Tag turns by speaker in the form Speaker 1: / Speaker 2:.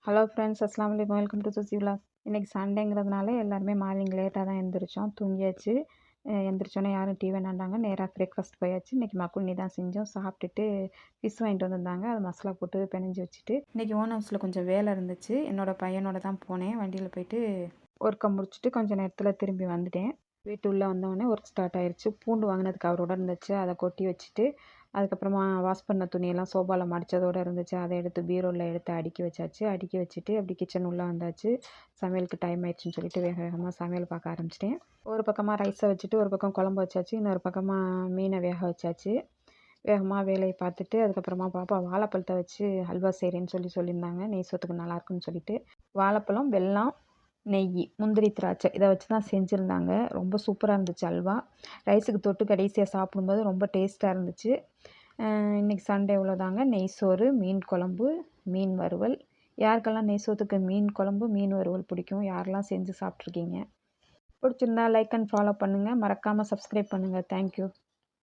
Speaker 1: Hello friends, அஸ்ஸலாமு அலைக்கும். Welcome to Suchi vlog. இன்றைக்கி சண்டேங்கிறதுனால எல்லாருமே மார்னிங் லேட்டாக தான் எழுந்திரிச்சோம், தூங்கியாச்சு. எந்திரிச்சோன்னே யாரும் டீ வேணாண்டாங்க, நேராக பிரேக்ஃபாஸ்ட் போயாச்சு. இன்றைக்கி மக்குனி தான் செஞ்சோம். சாப்பிட்டுட்டு ஃபிஷ் வாங்கிட்டு வந்திருந்தாங்க, அது மசாலா போட்டு பிணைஞ்சி வச்சுட்டு இன்றைக்கி ஓன் ஹவுஸில் கொஞ்சம் வேலை இருந்துச்சு. என்னோடய பையனோட தான் போனேன். வண்டியில் போயிட்டு ஒர்க்கை முடிச்சுட்டு கொஞ்சம் நேரத்தில் திரும்பி வந்துட்டேன். வீட்டு உள்ளே வந்தோடனே ஒர்க் ஸ்டார்ட் ஆயிடுச்சு. பூண்டு வாங்கினதுக்கு அவரோட இருந்துச்சு, அதை கொட்டி வச்சுட்டு அதுக்கப்புறமா வாஷ் பண்ண துணியெல்லாம் சோபாவில் மடித்ததோடு இருந்துச்சு, அதை எடுத்து பீரோவில் எடுத்து அடுக்கி வச்சாச்சு. அடுக்கி வச்சுட்டு அப்படி கிச்சன் உள்ளே வந்தாச்சு. சமையலுக்கு டைம் ஆயிடுச்சுன்னு சொல்லிட்டு வேக வேகமாக சமையல் பார்க்க ஆரம்பிச்சிட்டேன். ஒரு பக்கமாக ரைஸை வச்சுட்டு ஒரு பக்கம் குழம்பு வச்சாச்சு, இன்னொரு பக்கமாக மீனை வேக வச்சாச்சு. வேகமாக வேலையை பார்த்துட்டு அதுக்கப்புறமா பாப்பா வாழைப்பழத்தை வச்சு ஹல்வா செய்கிறேன்னு சொல்லியிருந்தாங்க, நெய் சோத்துக்கு நல்லாயிருக்குன்னு சொல்லிட்டு. வாழைப்பழம், வெல்லம், நெய், முந்திரி, திராட்சை இதை வச்சு தான் செஞ்சுருந்தாங்க. ரொம்ப சூப்பராக இருந்துச்சு அல்வா. ரைஸுக்கு தொட்டு கடைசியாக சாப்பிடும்போது ரொம்ப டேஸ்ட்டாக இருந்துச்சு. இன்றைக்கி சண்டே இவ்வளோதாங்க. நெய் சோறு, மீன் குழம்பு, மீன் வறுவல். யாருக்கெல்லாம் நெய் சோத்துக்கு மீன் குழம்பு, மீன் வறுவல் பிடிக்கும், யாரெல்லாம் செஞ்சு சாப்பிட்ருக்கீங்க? பிடிச்சிருந்தா லைக் அண்ட் ஃபாலோ பண்ணுங்கள், மறக்காமல் சப்ஸ்கிரைப் பண்ணுங்கள். தேங்க்யூ.